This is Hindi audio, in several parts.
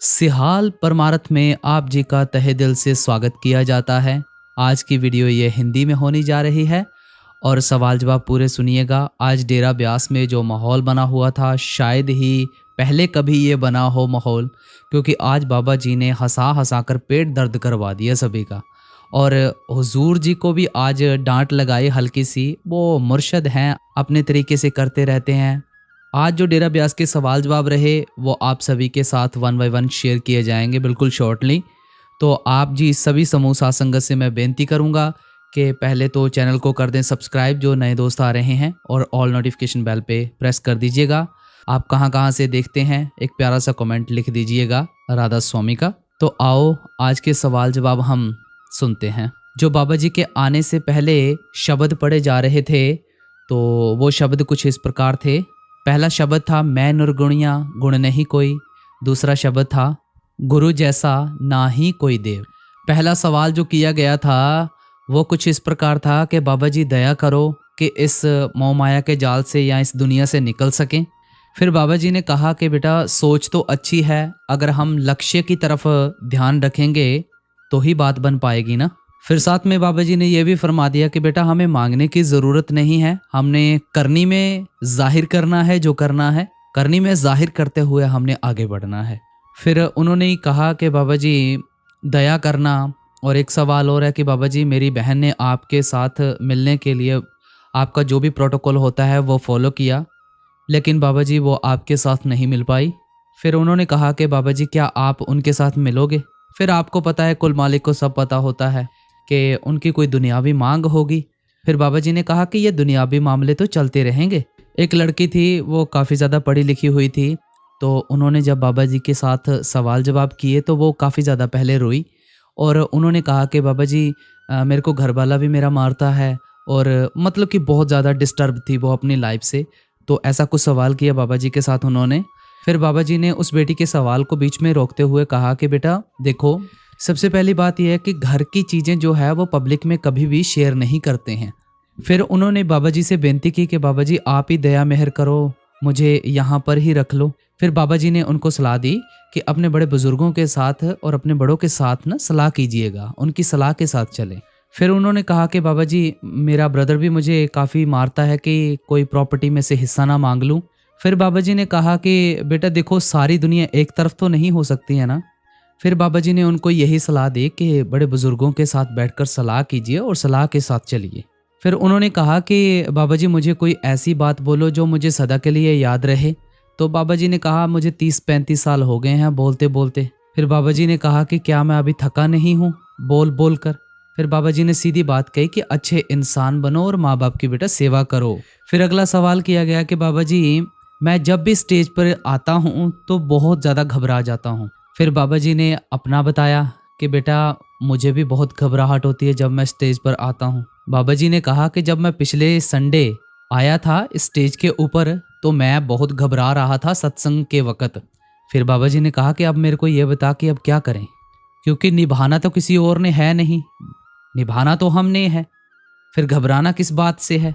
सिहाल परमारथ में आप जी का तहे दिल से स्वागत किया जाता है। आज की वीडियो ये हिंदी में होने जा रही है और सवाल जवाब पूरे सुनिएगा। आज डेरा ब्यास में जो माहौल बना हुआ था शायद ही पहले कभी ये बना हो माहौल, क्योंकि आज बाबा जी ने हंसा हंसा कर पेट दर्द करवा दिया सभी का। और हुजूर जी को भी आज डांट लगाई हल्की सी। वो मुर्शद हैं, अपने तरीके से करते रहते हैं। आज जो डेरा ब्यास के सवाल जवाब रहे वो आप सभी के साथ वन बाय वन शेयर किए जाएंगे बिल्कुल शॉर्टली। तो आप जी सभी समूह साथ संगत से मैं बेनती करूंगा कि पहले तो चैनल को कर दें सब्सक्राइब जो नए दोस्त आ रहे हैं, और ऑल नोटिफिकेशन बेल पे प्रेस कर दीजिएगा। आप कहाँ कहाँ से देखते हैं एक प्यारा सा कमेंट लिख दीजिएगा राधा स्वामी का। तो आओ आज के सवाल जवाब हम सुनते हैं। जो बाबा जी के आने से पहले शब्द पढ़े जा रहे थे तो वो शब्द कुछ इस प्रकार थे। पहला शब्द था मैं निर्गुणिया गुण नहीं कोई। दूसरा शब्द था गुरु जैसा ना ही कोई देव। पहला सवाल जो किया गया था वो कुछ इस प्रकार था कि बाबा जी दया करो कि इस मोह माया के जाल से या इस दुनिया से निकल सकें। फिर बाबा जी ने कहा कि बेटा सोच तो अच्छी है, अगर हम लक्ष्य की तरफ ध्यान रखेंगे तो ही बात बन पाएगी ना। फिर साथ में बाबा जी ने यह भी फरमा दिया कि बेटा हमें मांगने की ज़रूरत नहीं है, हमने करनी में जाहिर करना है, जो करना है करनी में जाहिर करते हुए हमने आगे बढ़ना है। फिर उन्होंने कहा कि बाबा जी दया करना। और एक सवाल और है कि बाबा जी मेरी बहन ने आपके साथ मिलने के लिए आपका जो भी प्रोटोकॉल होता है वो फॉलो किया, लेकिन बाबा जी वो आपके साथ नहीं मिल पाई। फिर उन्होंने कहा कि बाबा जी क्या आप उनके साथ मिलोगे। फिर आपको पता है कुल मालिक को सब पता होता है कि उनकी कोई दुनियावी मांग होगी। फिर बाबा जी ने कहा कि ये दुनियावी मामले तो चलते रहेंगे। एक लड़की थी वो काफ़ी ज़्यादा पढ़ी लिखी हुई थी, तो उन्होंने जब बाबा जी के साथ सवाल जवाब किए तो वो काफ़ी ज़्यादा पहले रोई और उन्होंने कहा कि बाबा जी मेरे को घर वाला भी मेरा मारता है, और मतलब कि बहुत ज़्यादा डिस्टर्ब थी वो अपनी लाइफ से। तो ऐसा कुछ सवाल किया बाबा जी के साथ उन्होंने। फिर बाबा जी ने उस बेटी के सवाल को बीच में रोकते हुए कहा कि बेटा देखो, सबसे पहली बात यह है कि घर की चीज़ें जो है वो पब्लिक में कभी भी शेयर नहीं करते हैं। फिर उन्होंने बाबा जी से बेनती की कि बाबा जी आप ही दया मेहर करो, मुझे यहाँ पर ही रख लो। फिर बाबा जी ने उनको सलाह दी कि अपने बड़े बुजुर्गों के साथ और अपने बड़ों के साथ ना सलाह कीजिएगा, उनकी सलाह के साथ चलें। फिर उन्होंने कहा कि बाबा जी मेरा ब्रदर भी मुझे काफ़ी मारता है कि कोई प्रॉपर्टी में से हिस्सा ना मांग लूँ। फिर बाबा जी ने कहा कि बेटा देखो सारी दुनिया एक तरफ तो नहीं हो सकती है ना। फिर बाबा जी ने उनको यही सलाह दी कि बड़े बुजुर्गों के साथ बैठकर सलाह कीजिए और सलाह के साथ चलिए। फिर उन्होंने कहा कि बाबा जी मुझे कोई ऐसी बात बोलो जो मुझे सदा के लिए याद रहे। तो बाबा जी ने कहा मुझे 30-35 साल हो गए हैं बोलते बोलते। फिर बाबा जी ने कहा कि क्या मैं अभी थका नहीं हूँ बोल बोल कर। फिर बाबा जी ने सीधी बात कही कि अच्छे इंसान बनो और माँ बाप की बेटा सेवा करो। फिर अगला सवाल किया गया कि बाबा जी मैं जब भी स्टेज पर आता हूँ तो बहुत ज़्यादा घबरा जाता हूँ। फिर बाबा जी ने अपना बताया कि बेटा मुझे भी बहुत घबराहट होती है जब मैं स्टेज पर आता हूँ। बाबा जी ने कहा कि जब मैं पिछले संडे आया था स्टेज के ऊपर तो मैं बहुत घबरा रहा था सत्संग के वक़्त। फिर बाबा जी ने कहा कि अब मेरे को ये बता कि अब क्या करें, क्योंकि निभाना तो किसी और ने है नहीं, निभाना तो हमने है, फिर घबराना किस बात से है।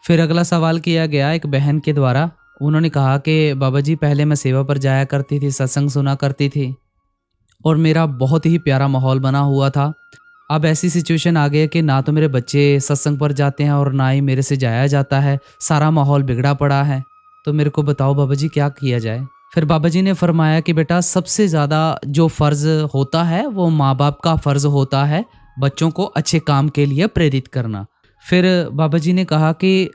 फिर अगला सवाल किया गया एक बहन के द्वारा। उन्होंने कहा कि बाबा जी पहले मैं सेवा पर जाया करती थी, सत्संग सुना करती थी और मेरा बहुत ही प्यारा माहौल बना हुआ था। अब ऐसी सिचुएशन आ गई है कि ना तो मेरे बच्चे सत्संग पर जाते हैं और ना ही मेरे से जाया जाता है, सारा माहौल बिगड़ा पड़ा है। तो मेरे को बताओ बाबा जी क्या किया जाए। फिर बाबा जी ने फरमाया कि बेटा सबसे ज़्यादा जो फ़र्ज़ होता है वो माँ बाप का फ़र्ज़ होता है बच्चों को अच्छे काम के लिए प्रेरित करना। फिर बाबा जी ने कहा कि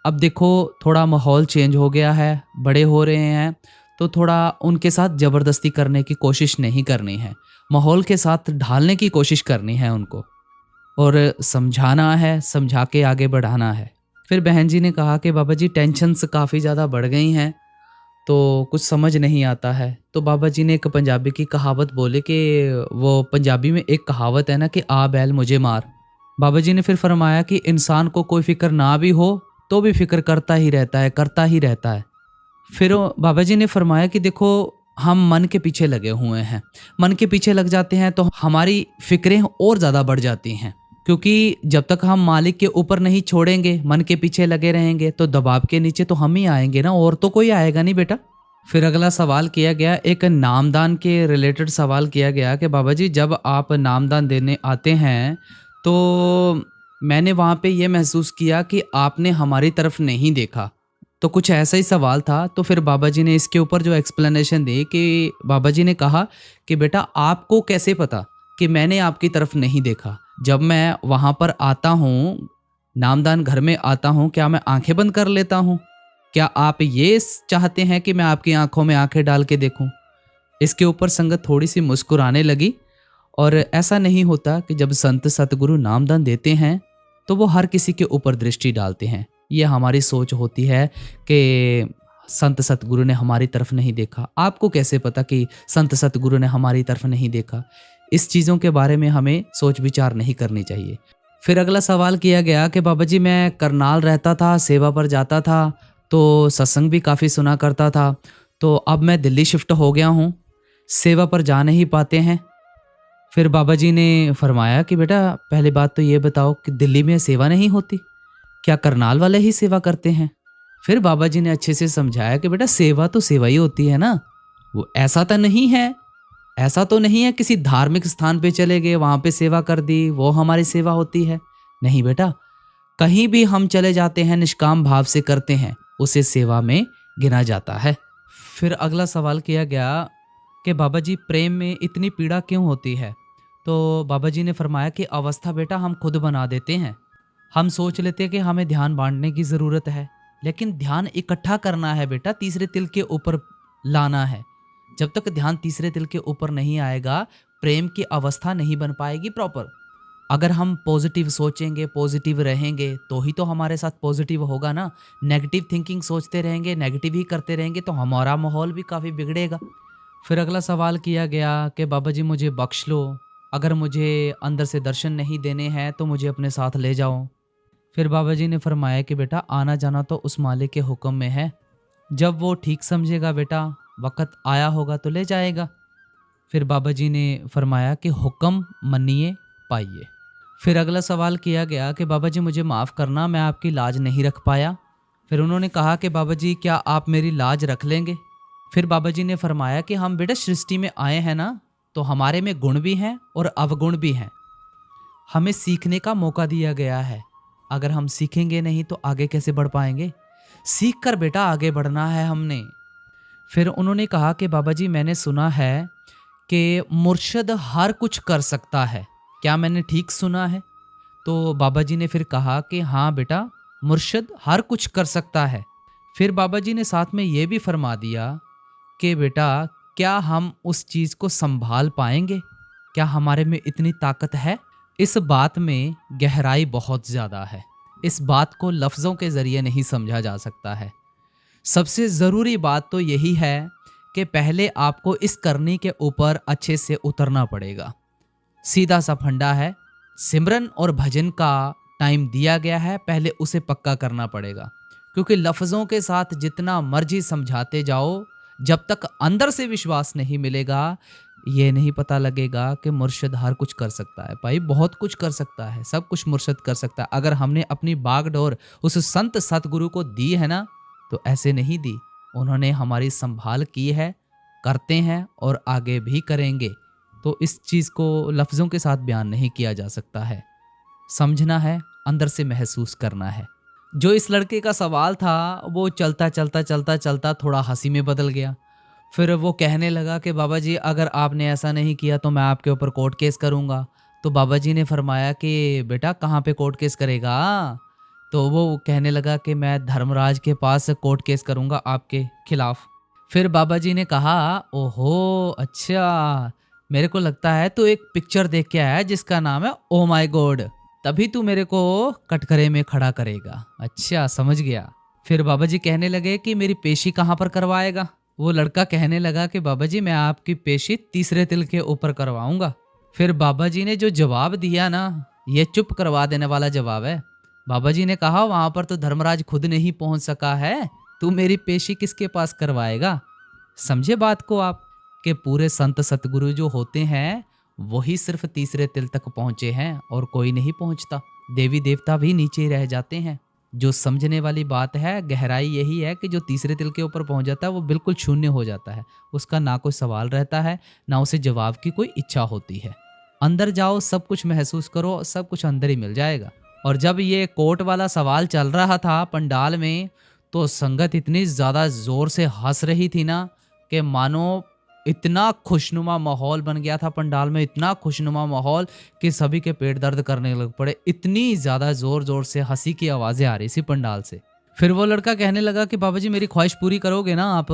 अब देखो थोड़ा माहौल चेंज हो गया है, बड़े हो रहे हैं, तो थोड़ा उनके साथ ज़बरदस्ती करने की कोशिश नहीं करनी है, माहौल के साथ ढालने की कोशिश करनी है उनको और समझाना है, समझा के आगे बढ़ाना है। फिर बहन जी ने कहा कि बाबा जी टेंशन्स काफ़ी ज़्यादा बढ़ गई हैं तो कुछ समझ नहीं आता है। तो बाबा जी ने एक पंजाबी की कहावत बोली कि वो पंजाबी में एक कहावत है ना कि आ बैल मुझे मार। बाबा जी ने फिर फरमाया कि इंसान को कोई फिक्र ना भी हो तो भी फिक्र करता ही रहता है, करता ही रहता है। फिर बाबा जी ने फरमाया कि देखो हम मन के पीछे लगे हुए हैं, मन के पीछे लग जाते हैं तो हमारी फिक्रें और ज़्यादा बढ़ जाती हैं, क्योंकि जब तक हम मालिक के ऊपर नहीं छोड़ेंगे, मन के पीछे लगे रहेंगे तो दबाव के नीचे तो हम ही आएंगे ना, और तो कोई आएगा नहीं बेटा। फिर अगला सवाल किया गया, एक नामदान के रिलेटेड सवाल किया गया कि बाबा जी जब आप नामदान देने आते हैं तो मैंने वहाँ पे ये महसूस किया कि आपने हमारी तरफ नहीं देखा। तो कुछ ऐसा ही सवाल था। तो फिर बाबा जी ने इसके ऊपर जो एक्सप्लेनेशन दी कि बाबा जी ने कहा कि बेटा आपको कैसे पता कि मैंने आपकी तरफ नहीं देखा। जब मैं वहाँ पर आता हूँ, नामदान घर में आता हूँ, क्या मैं आंखें बंद कर लेता हूँ? क्या आप ये चाहते हैं कि मैं आपकी आंखों में आंखें डाल के देखूं? इसके ऊपर संगत थोड़ी सी मुस्कुराने लगी। और ऐसा नहीं होता कि जब संत सतगुरु नामदान देते हैं तो वो हर किसी के ऊपर दृष्टि डालते हैं। ये हमारी सोच होती है कि संत सतगुरु ने हमारी तरफ नहीं देखा। आपको कैसे पता कि संत सतगुरु ने हमारी तरफ नहीं देखा? इस चीज़ों के बारे में हमें सोच विचार नहीं करनी चाहिए। फिर अगला सवाल किया गया कि बाबा जी मैं करनाल रहता था, सेवा पर जाता था, तो सत्संग भी काफ़ी सुना करता था। तो अब मैं दिल्ली शिफ्ट हो गया हूँ, सेवा पर जा नहीं पाते हैं। फिर बाबा जी ने फरमाया कि बेटा पहली बात तो ये बताओ कि दिल्ली में सेवा नहीं होती, क्या करनाल वाले ही सेवा करते हैं? फिर बाबा जी ने अच्छे से समझाया कि बेटा सेवा तो सेवा ही होती है ना, वो ऐसा तो नहीं है, ऐसा तो नहीं है किसी धार्मिक स्थान पे चले गए वहाँ पे सेवा कर दी वो हमारी सेवा होती है। नहीं बेटा, कहीं भी हम चले जाते हैं निष्काम भाव से करते हैं, उसे सेवा में गिना जाता है। फिर अगला सवाल किया गया कि बाबा जी प्रेम में इतनी पीड़ा क्यों होती है? तो बाबा जी ने फरमाया कि अवस्था बेटा हम खुद बना देते हैं। हम सोच लेते हैं कि हमें ध्यान बांटने की ज़रूरत है, लेकिन ध्यान इकट्ठा करना है बेटा, तीसरे तिल के ऊपर लाना है। जब तक ध्यान तीसरे तिल के ऊपर नहीं आएगा, प्रेम की अवस्था नहीं बन पाएगी प्रॉपर। अगर हम पॉजिटिव सोचेंगे, पॉजिटिव रहेंगे तो ही तो हमारे साथ पॉजिटिव होगा ना। नेगेटिव थिंकिंग सोचते रहेंगे, नेगेटिव ही करते रहेंगे तो हमारा माहौल भी काफ़ी बिगड़ेगा। फिर अगला सवाल किया गया कि बाबा जी मुझे बख्श लो, अगर मुझे अंदर से दर्शन नहीं देने हैं तो मुझे अपने साथ ले जाओ। फिर बाबा जी ने फरमाया कि बेटा आना जाना तो उस मालिक के हुक्म में है, जब वो ठीक समझेगा बेटा, वक़्त आया होगा तो ले जाएगा। फिर बाबा जी ने फरमाया कि हुक्म मनिए पाइए। फिर अगला सवाल किया गया कि बाबा जी मुझे माफ़ करना, मैं आपकी लाज नहीं रख पाया। फिर उन्होंने कहा कि बाबा जी क्या आप मेरी लाज रख लेंगे? फिर बाबा जी ने फरमाया कि हम बेटा सृष्टि में आए हैं ना, तो हमारे में गुण भी हैं और अवगुण भी हैं। हमें सीखने का मौका दिया गया है, अगर हम सीखेंगे नहीं तो आगे कैसे बढ़ पाएंगे? सीख कर बेटा आगे बढ़ना है हमने। फिर उन्होंने कहा कि बाबा जी मैंने सुना है कि मुर्शद हर कुछ कर सकता है, क्या मैंने ठीक सुना है? तो बाबा जी ने फिर कहा कि हाँ बेटा, मुर्शद हर कुछ कर सकता है। फिर बाबा जी ने साथ में ये भी फरमा दिया कि बेटा क्या हम उस चीज़ को संभाल पाएंगे? क्या हमारे में इतनी ताकत है? इस बात में गहराई बहुत ज़्यादा है, इस बात को लफ्ज़ों के ज़रिए नहीं समझा जा सकता है। सबसे ज़रूरी बात तो यही है कि पहले आपको इस करनी के ऊपर अच्छे से उतरना पड़ेगा। सीधा सा फंडा है, सिमरन और भजन का टाइम दिया गया है, पहले उसे पक्का करना पड़ेगा। क्योंकि लफ्ज़ों के साथ जितना मर्जी समझाते जाओ, जब तक अंदर से विश्वास नहीं मिलेगा, ये नहीं पता लगेगा कि मुर्शिद हर कुछ कर सकता है। भाई बहुत कुछ कर सकता है, सब कुछ मुर्शिद कर सकता है। अगर हमने अपनी बागडोर उस संत सतगुरु को दी है ना, तो ऐसे नहीं दी, उन्होंने हमारी संभाल की है, करते हैं और आगे भी करेंगे। तो इस चीज़ को लफ्ज़ों के साथ बयान नहीं किया जा सकता है, समझना है, अंदर से महसूस करना है। जो इस लड़के का सवाल था वो चलता चलता चलता चलता थोड़ा हंसी में बदल गया। फिर वो कहने लगा कि बाबा जी अगर आपने ऐसा नहीं किया तो मैं आपके ऊपर कोर्ट केस करूँगा। तो बाबा जी ने फरमाया कि बेटा कहाँ पे कोर्ट केस करेगा? तो वो कहने लगा कि मैं धर्मराज के पास कोर्ट केस करूँगा आपके खिलाफ। फिर बाबा जी ने कहा, ओहो अच्छा, मेरे को लगता है तू एक पिक्चर देख के आया है जिसका नाम है ओ माई गॉड, तभी तू मेरे को कटघरे में खड़ा करेगा। अच्छा समझ गया। फिर बाबा जी कहने लगे कि मेरी पेशी कहाँ पर करवाएगा? वो लड़का कहने लगा कि बाबा जी मैं आपकी पेशी तीसरे तिल के ऊपर करवाऊंगा। फिर बाबा जी ने जो जवाब दिया ना, ये चुप करवा देने वाला जवाब है। बाबा जी ने कहा वहां पर तो धर्मराज खुद नहीं पहुंच सका है, तू मेरी पेशी किसके पास करवाएगा? समझे बात को आप, कि पूरे संत सतगुरु जो होते हैं वही सिर्फ तीसरे तिल तक पहुंचे हैं और कोई नहीं पहुंचता। देवी देवता भी नीचे ही रह जाते हैं। जो समझने वाली बात है, गहराई यही है कि जो तीसरे तिल के ऊपर पहुंच जाता है वो बिल्कुल शून्य हो जाता है। उसका ना कोई सवाल रहता है, ना उसे जवाब की कोई इच्छा होती है। अंदर जाओ, सब कुछ महसूस करो, सब कुछ अंदर ही मिल जाएगा। और जब ये कोर्ट वाला सवाल चल रहा था पंडाल में, तो संगत इतनी ज़्यादा ज़ोर से हंस रही थी ना कि मानो इतना खुशनुमा माहौल बन गया था पंडाल में, इतना खुशनुमा माहौल कि सभी के पेट दर्द करने लग पड़े। इतनी ज़्यादा ज़ोर ज़ोर से हंसी की आवाज़ें आ रही थी पंडाल से। फिर वो लड़का कहने लगा कि बाबा जी मेरी ख्वाहिश पूरी करोगे ना आप?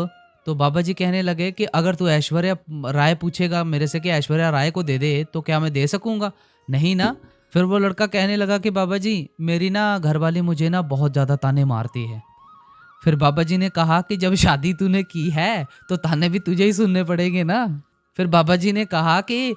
तो बाबा जी कहने लगे कि अगर तू ऐश्वर्या राय पूछेगा मेरे से कि ऐश्वर्या राय को दे दे, तो क्या मैं दे सकूंगा? नहीं ना। फिर वो लड़का कहने लगा कि बाबा जी मेरी ना घरवाली मुझे ना बहुत ज़्यादा ताने मारती है। फिर बाबा जी ने कहा कि जब शादी तूने की है तो ताने भी तुझे ही सुनने पड़ेंगे ना। फिर बाबा जी ने कहा कि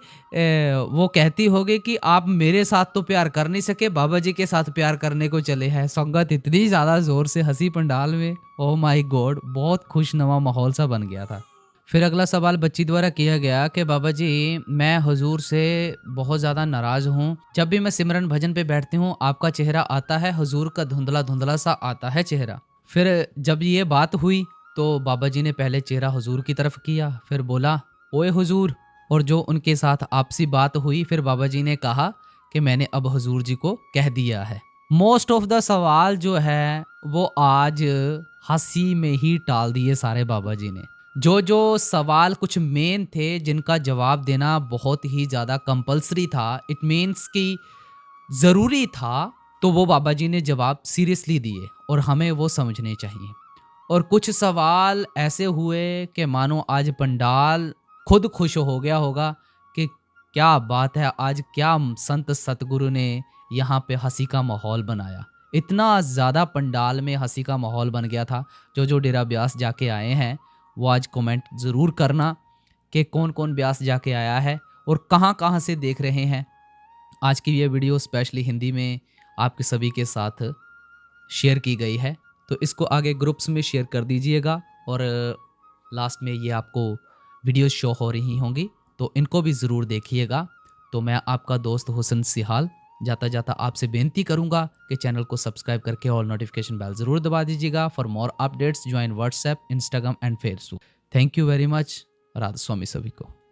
वो कहती होगी कि आप मेरे साथ तो प्यार कर नहीं सके, बाबा जी के साथ प्यार करने को चले हैं। संगत इतनी ज़्यादा ज़ोर से हंसी पंडाल में, ओह माय गॉड, बहुत खुशनुमा माहौल सा बन गया था। फिर अगला सवाल बच्ची द्वारा किया गया कि बाबा जी मैं हुजूर से बहुत ज़्यादा नाराज़ हूँ। जब भी मैं सिमरन भजन पे बैठती हूँ आपका चेहरा आता है, हुजूर का धुंधला धुंधला सा आता है चेहरा। फिर जब ये बात हुई तो बाबा जी ने पहले चेहरा हुजूर की तरफ किया, फिर बोला ओए हुजूर। और जो उनके साथ आपसी बात हुई, फिर बाबा जी ने कहा कि मैंने अब हुजूर जी को कह दिया है। मोस्ट ऑफ द सवाल जो है वो आज हंसी में ही टाल दिए सारे बाबा जी ने। जो जो सवाल कुछ मेन थे जिनका जवाब देना बहुत ही ज़्यादा कंपलसरी था, इट मीन्स कि ज़रूरी था, तो वो बाबा जी ने जवाब सीरियसली दिए और हमें वो समझने चाहिए। और कुछ सवाल ऐसे हुए कि मानो आज पंडाल खुद खुश हो गया होगा कि क्या बात है, आज क्या संत सतगुरु ने यहाँ पे हंसी का माहौल बनाया। इतना ज़्यादा पंडाल में हंसी का माहौल बन गया था। जो जो डेरा ब्यास जाके आए हैं वो आज कमेंट ज़रूर करना कि कौन कौन ब्यास जाके आया है और कहाँ कहाँ से देख रहे हैं। आज की ये वीडियो स्पेशली हिंदी में आपके सभी के साथ शेयर की गई है, तो इसको आगे ग्रुप्स में शेयर कर दीजिएगा। और लास्ट में ये आपको वीडियो शो हो रही होंगी तो इनको भी ज़रूर देखिएगा। तो मैं आपका दोस्त हुसन सिहाल जाता जाता आपसे बेनती करूंगा कि चैनल को सब्सक्राइब करके ऑल नोटिफिकेशन बेल ज़रूर दबा दीजिएगा। For more updates join WhatsApp, Instagram and Facebook. Thank you very much. Radha Swami सभी को।